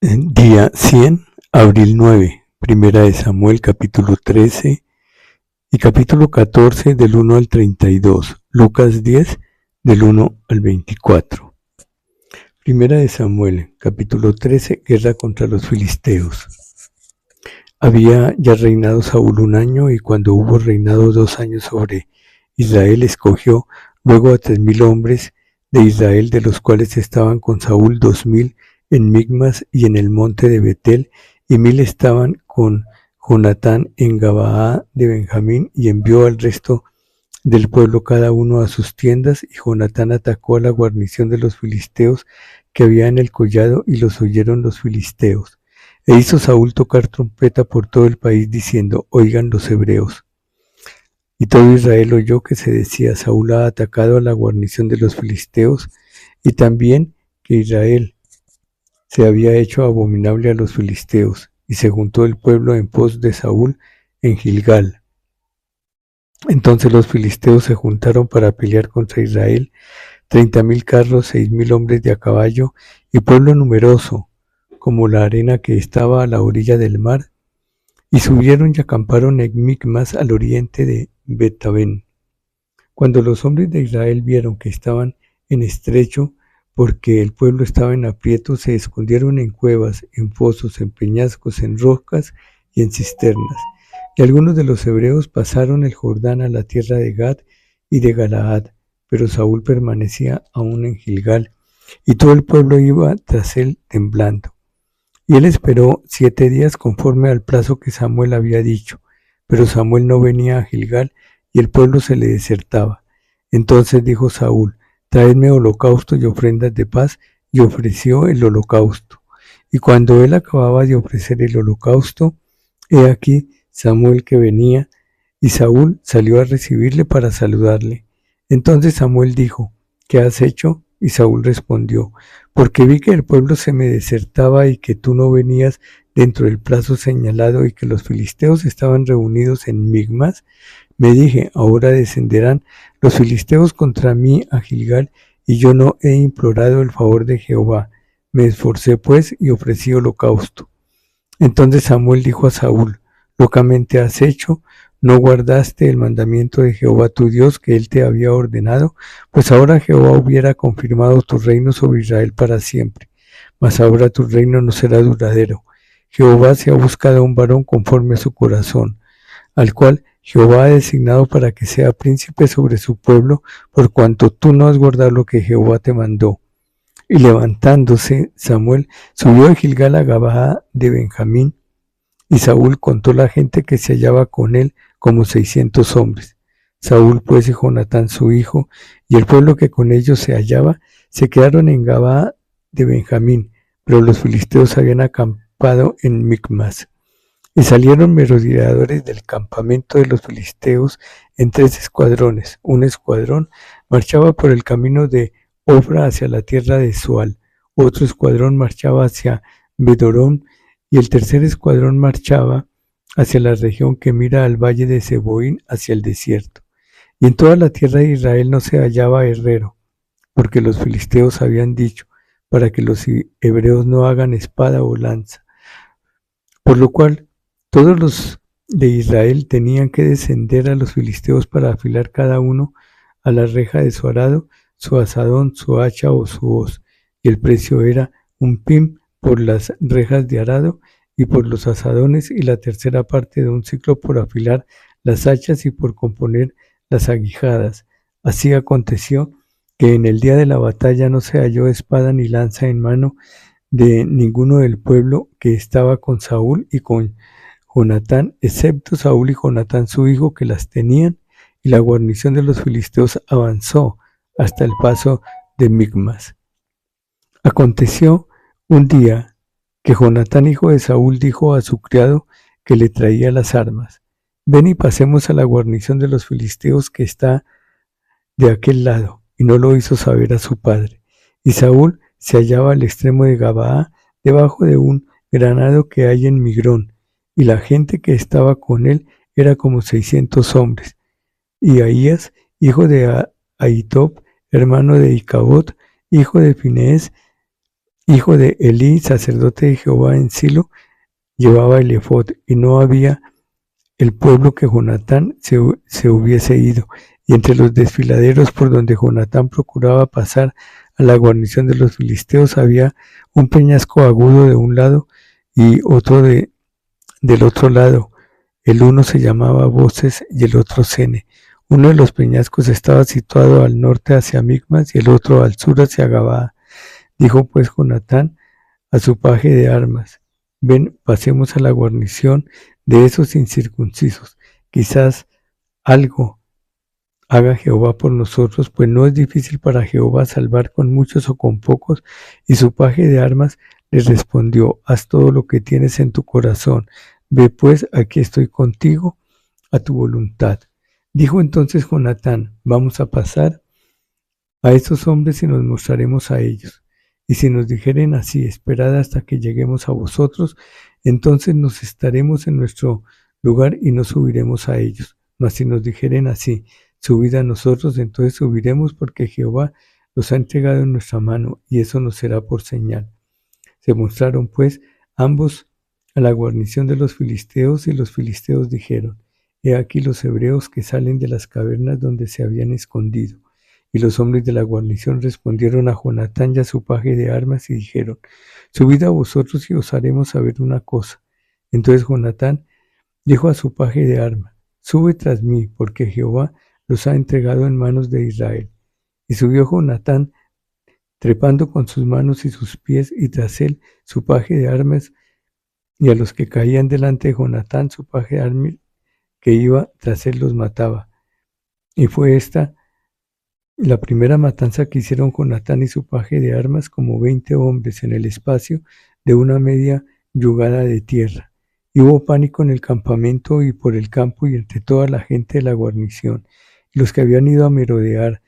Día 100, abril 9, Primera de Samuel, capítulo 13 y capítulo 14 del 1 al 32, Lucas 10 del 1 al 24. Primera de Samuel, capítulo 13, guerra contra los filisteos. Había ya reinado Saúl 1 año, y cuando hubo reinado 2 años sobre Israel, escogió luego a 3000 hombres de Israel, de los cuales estaban con Saúl 2000 en Migmas y en el monte de Betel, y 1000 estaban con Jonatán en Gabaa de Benjamín, y envió al resto del pueblo cada uno a sus tiendas. Y Jonatán atacó a la guarnición de los filisteos que había en el collado, y los oyeron los filisteos. E hizo Saúl tocar trompeta por todo el país, diciendo: oigan los hebreos. Y todo Israel oyó que se decía: Saúl ha atacado a la guarnición de los filisteos, y también que Israel se había hecho abominable a los filisteos. Y se juntó el pueblo en pos de Saúl en Gilgal. Entonces los filisteos se juntaron para pelear contra Israel, 30,000 carros, 6,000 hombres de a caballo, y pueblo numeroso, como la arena que estaba a la orilla del mar. Y subieron y acamparon en Micmas, al oriente de Betavén. Cuando los hombres de Israel vieron que estaban en estrecho, porque el pueblo estaba en aprieto, se escondieron en cuevas, en fosos, en peñascos, en rocas y en cisternas. Y algunos de los hebreos pasaron el Jordán a la tierra de Gad y de Galaad, pero Saúl permanecía aún en Gilgal, y todo el pueblo iba tras él temblando. Y él esperó 7 días conforme al plazo que Samuel había dicho, pero Samuel no venía a Gilgal, y el pueblo se le desertaba. Entonces dijo Saúl: traedme holocausto y ofrendas de paz, y ofreció el holocausto. Y cuando él acababa de ofrecer el holocausto, he aquí Samuel que venía, y Saúl salió a recibirle para saludarle. Entonces Samuel dijo: ¿qué has hecho? Y Saúl respondió: porque vi que el pueblo se me desertaba, y que tú no venías dentro del plazo señalado, y que los filisteos estaban reunidos en Migmas. Me dije: ahora descenderán los filisteos contra mí a Gilgal, y yo no he implorado el favor de Jehová. Me esforcé pues y ofrecí holocausto. Entonces Samuel dijo a Saúl: locamente has hecho, no guardaste el mandamiento de Jehová tu Dios que él te había ordenado, pues ahora Jehová hubiera confirmado tu reino sobre Israel para siempre. Mas ahora tu reino no será duradero. Jehová se ha buscado a un varón conforme a su corazón, al cual Jehová ha designado para que sea príncipe sobre su pueblo, por cuanto tú no has guardado lo que Jehová te mandó. Y levantándose Samuel, subió de Gilgal a Gabaa de Benjamín, y Saúl contó la gente que se hallaba con él, como 600 hombres. Saúl pues y Jonatán su hijo, y el pueblo que con ellos se hallaba, se quedaron en Gabaa de Benjamín, pero los filisteos habían acampado en Micmas. Y salieron merodeadores del campamento de los filisteos en 3 escuadrones. Un escuadrón marchaba por el camino de Ofra hacia la tierra de Sual, otro escuadrón marchaba hacia Bedorón, y el tercer escuadrón marchaba hacia la región que mira al valle de Seboín, hacia el desierto. Y en toda la tierra de Israel no se hallaba herrero, porque los filisteos habían dicho: para que los hebreos no hagan espada o lanza. Por lo cual todos los de Israel tenían que descender a los filisteos para afilar cada uno a la reja de su arado, su azadón, su hacha o su hoz, y el precio era 1 pim por las rejas de arado y por los azadones, y la tercera parte de 1 siclo por afilar las hachas y por componer las aguijadas. Así aconteció que en el día de la batalla no se halló espada ni lanza en mano de ninguno del pueblo que estaba con Saúl y con Jonatán, excepto Saúl y Jonatán su hijo, que las tenían, y la guarnición de los filisteos avanzó hasta el paso de Micmas. Aconteció un día que Jonatán hijo de Saúl dijo a su criado que le traía las armas: ven y pasemos a la guarnición de los filisteos que está de aquel lado, y no lo hizo saber a su padre. Y Saúl se hallaba al extremo de Gabaa, debajo de un granado que hay en Migrón, y la gente que estaba con él era como 600 hombres. Y Ahías, hijo de Ahitob, hermano de Icabod, hijo de Finees, hijo de Elí, sacerdote de Jehová en Silo, llevaba el efod, y no había el pueblo que Jonatán se hubiese ido, y entre los desfiladeros por donde Jonatán procuraba pasar a la guarnición de los filisteos había un peñasco agudo de un lado y otro del otro lado. El uno se llamaba Voces y el otro Sene. Uno de los peñascos estaba situado al norte hacia Micmas y el otro al sur hacia Gabaa. Dijo pues Jonatán a su paje de armas: ven, pasemos a la guarnición de esos incircuncisos. Quizás algo haga Jehová por nosotros, pues no es difícil para Jehová salvar con muchos o con pocos. Y su paje de armas le respondió: haz todo lo que tienes en tu corazón. Ve pues, aquí estoy contigo, a tu voluntad. Dijo entonces Jonatán: vamos a pasar a estos hombres y nos mostraremos a ellos. Y si nos dijeren así: esperad hasta que lleguemos a vosotros, entonces nos estaremos en nuestro lugar y no subiremos a ellos. Mas si nos dijeren así: subid a nosotros, entonces subiremos, porque Jehová los ha entregado en nuestra mano, y eso nos será por señal. Se mostraron pues ambos a la guarnición de los filisteos, y los filisteos dijeron: he aquí los hebreos que salen de las cavernas donde se habían escondido. Y los hombres de la guarnición respondieron a Jonatán y a su paje de armas y dijeron: subid a vosotros y os haremos saber una cosa. Entonces Jonatán dijo a su paje de armas: sube tras mí, porque Jehová los ha entregado en manos de Israel. Y subió Jonatán, trepando con sus manos y sus pies, y tras él su paje de armas, y a los que caían delante de Jonatán su paje de armas que iba tras él los mataba. Y fue esta la primera matanza que hicieron Jonatán y su paje de armas, como 20 hombres en el espacio de una media yugada de tierra. Y hubo pánico en el campamento y por el campo y entre toda la gente de la guarnición. Y los que habían ido a merodear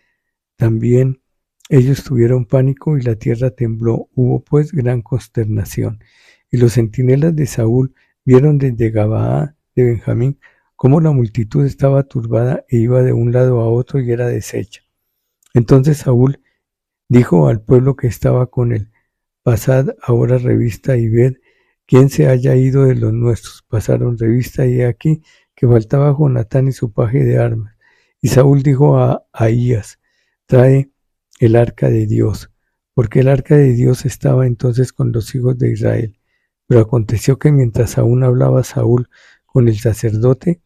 también, ellos tuvieron pánico y la tierra tembló. Hubo pues gran consternación. Y los centinelas de Saúl vieron desde Gabaa de Benjamín cómo la multitud estaba turbada e iba de un lado a otro y era deshecha. Entonces Saúl dijo al pueblo que estaba con él: pasad ahora revista y ved quién se haya ido de los nuestros. Pasaron revista y he aquí que faltaba Jonatán y su paje de armas. Y Saúl dijo a Ahías: trae el arca de Dios, porque el arca de Dios estaba entonces con los hijos de Israel. Pero aconteció que mientras aún hablaba Saúl con el sacerdote,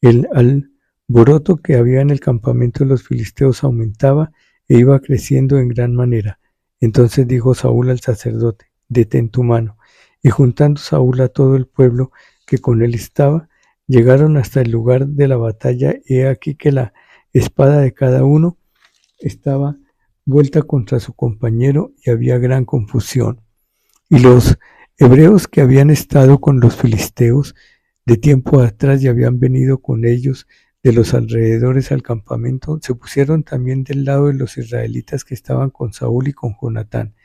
el alboroto que había en el campamento de los filisteos aumentaba e iba creciendo en gran manera. Entonces dijo Saúl al sacerdote: detén tu mano. Y juntando Saúl a todo el pueblo que con él estaba, llegaron hasta el lugar de la batalla, y he aquí que la espada de cada uno estaba vuelta contra su compañero, y había gran confusión. Y los hebreos que habían estado con los filisteos de tiempo atrás y habían venido con ellos de los alrededores al campamento, se pusieron también del lado de los israelitas que estaban con Saúl y con Jonatán.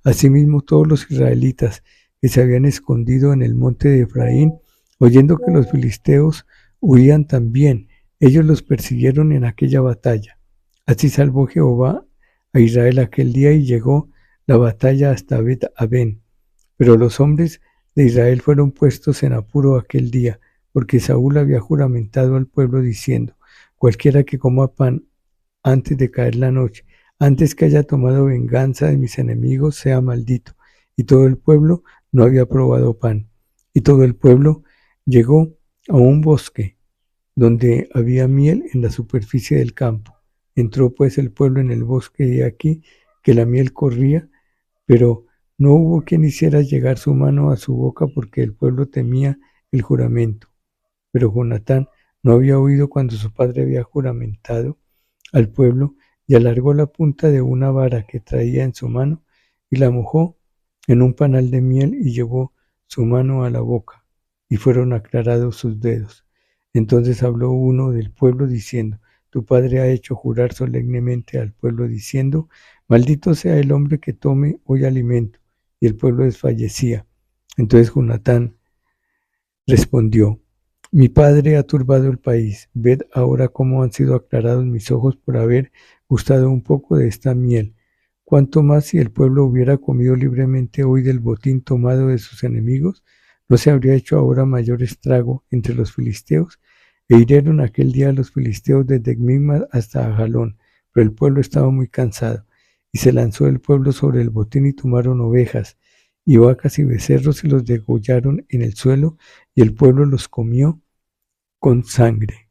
Asimismo todos los israelitas que se habían escondido en el monte de Efraín, oyendo que los filisteos huían también, ellos los persiguieron en aquella batalla. Así salvó Jehová a Israel aquel día, y llegó la batalla hasta Bet-Aven. Pero los hombres de Israel fueron puestos en apuro aquel día, porque Saúl había juramentado al pueblo diciendo: cualquiera que coma pan antes de caer la noche, antes que haya tomado venganza de mis enemigos, sea maldito. Y todo el pueblo no había probado pan. Y todo el pueblo llegó a un bosque donde había miel en la superficie del campo. Entró pues el pueblo en el bosque, y aquí que la miel corría, pero no hubo quien hiciera llegar su mano a su boca, porque el pueblo temía el juramento. Pero Jonatán no había oído cuando su padre había juramentado al pueblo, y alargó la punta de una vara que traía en su mano, y la mojó en un panal de miel, y llevó su mano a la boca, y fueron aclarados sus dedos. Entonces habló uno del pueblo diciendo: tu padre ha hecho jurar solemnemente al pueblo diciendo: maldito sea el hombre que tome hoy alimento. Y el pueblo desfallecía. Entonces Jonatán respondió: mi padre ha turbado el país. Ved ahora cómo han sido aclarados mis ojos por haber gustado un poco de esta miel. Cuanto más si el pueblo hubiera comido libremente hoy del botín tomado de sus enemigos, no se habría hecho ahora mayor estrago entre los filisteos. E hirieron aquel día a los filisteos desde Migmas hasta Ajalón, pero el pueblo estaba muy cansado. Y se lanzó el pueblo sobre el botín y tomaron ovejas y vacas y becerros y los degollaron en el suelo, y el pueblo los comió con sangre.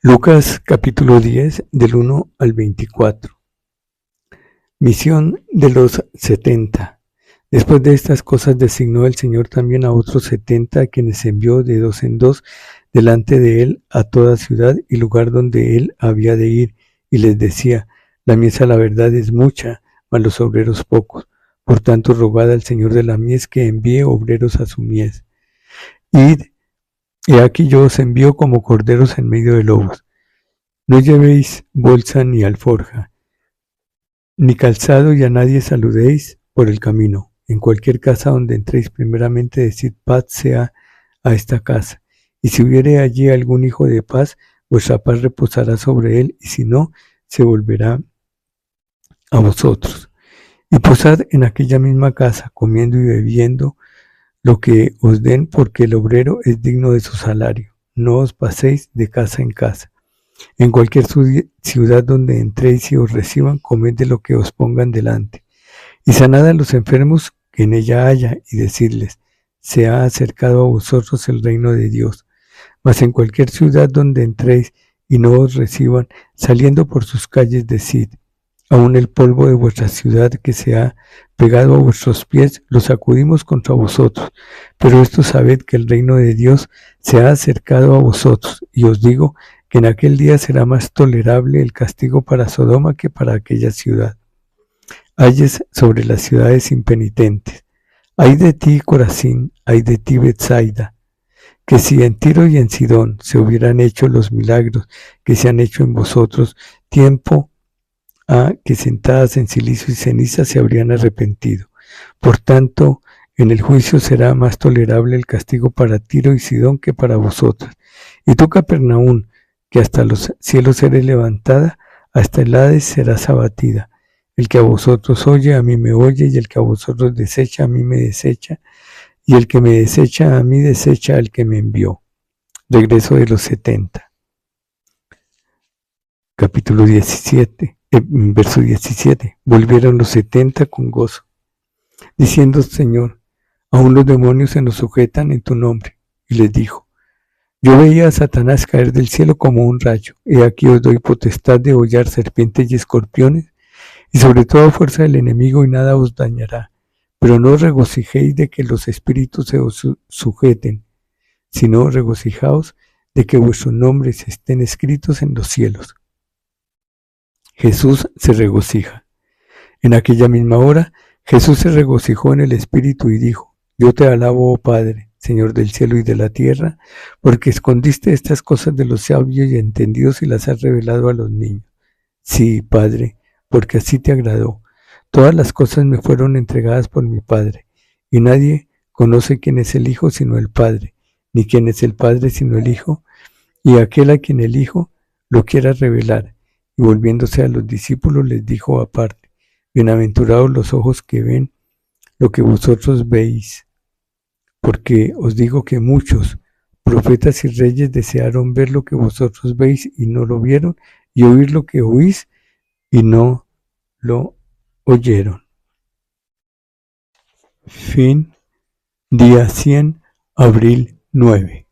Lucas capítulo 10 del 1 al 24. Misión de los 70. Después de estas cosas designó el Señor también a otros 70, a quienes envió de dos en dos delante de él a toda ciudad y lugar donde él había de ir, y les decía: la mies a la verdad es mucha, mas los obreros pocos. Por tanto, rogad al Señor de la mies que envíe obreros a su mies. Id, he aquí yo os envío como corderos en medio de lobos. No llevéis bolsa ni alforja, ni calzado, y a nadie saludéis por el camino. En cualquier casa donde entréis, primeramente decid: paz sea a esta casa. Y si hubiere allí algún hijo de paz, vuestra paz reposará sobre él, y si no, se volverá a vosotros. Y posad en aquella misma casa, comiendo y bebiendo lo que os den, porque el obrero es digno de su salario. No os paséis de casa en casa. En cualquier ciudad donde entréis y os reciban, comed de lo que os pongan delante. Y sanad a los enfermos que en ella haya, y decidles: se ha acercado a vosotros el reino de Dios. Mas en cualquier ciudad donde entréis y no os reciban, saliendo por sus calles, decid: aun el polvo de vuestra ciudad que se ha pegado a vuestros pies, lo sacudimos contra vosotros. Pero esto sabed, que el reino de Dios se ha acercado a vosotros. Y os digo que en aquel día será más tolerable el castigo para Sodoma que para aquella ciudad. Ayes sobre las ciudades impenitentes. Ay de ti, Corazín, ay de ti, Betsaida, que si en Tiro y en Sidón se hubieran hecho los milagros que se han hecho en vosotros, tiempo a que sentadas en silicio y ceniza se habrían arrepentido. Por tanto, en el juicio será más tolerable el castigo para Tiro y Sidón que para vosotras. Y tú, Capernaum, que hasta los cielos eres levantada, hasta el Hades serás abatida. El que a vosotros oye, a mí me oye, y el que a vosotros desecha, a mí me desecha, y el que me desecha, a mí desecha al que me envió. Regreso de los 70. Capítulo 17, verso 17. Volvieron los 70 con gozo, diciendo: Señor, aún los demonios se nos sujetan en tu nombre. Y les dijo: yo veía a Satanás caer del cielo como un rayo. He aquí os doy potestad de hollar serpientes y escorpiones, y sobre toda fuerza del enemigo, y nada os dañará. Pero no os regocijéis de que los espíritus se os sujeten, sino regocijaos de que vuestros nombres estén escritos en los cielos. Jesús se regocija. En aquella misma hora, Jesús se regocijó en el Espíritu y dijo: yo te alabo, oh Padre, Señor del cielo y de la tierra, porque escondiste estas cosas de los sabios y entendidos y las has revelado a los niños. Sí, Padre, porque así te agradó. Todas las cosas me fueron entregadas por mi Padre, y nadie conoce quién es el Hijo sino el Padre, ni quién es el Padre sino el Hijo, y aquel a quien el Hijo lo quiera revelar. Y volviéndose a los discípulos les dijo aparte: bienaventurados los ojos que ven lo que vosotros veis, porque os digo que muchos profetas y reyes desearon ver lo que vosotros veis y no lo vieron, y oír lo que oís y no lo oyeron. Fin. Día 100, abril 9.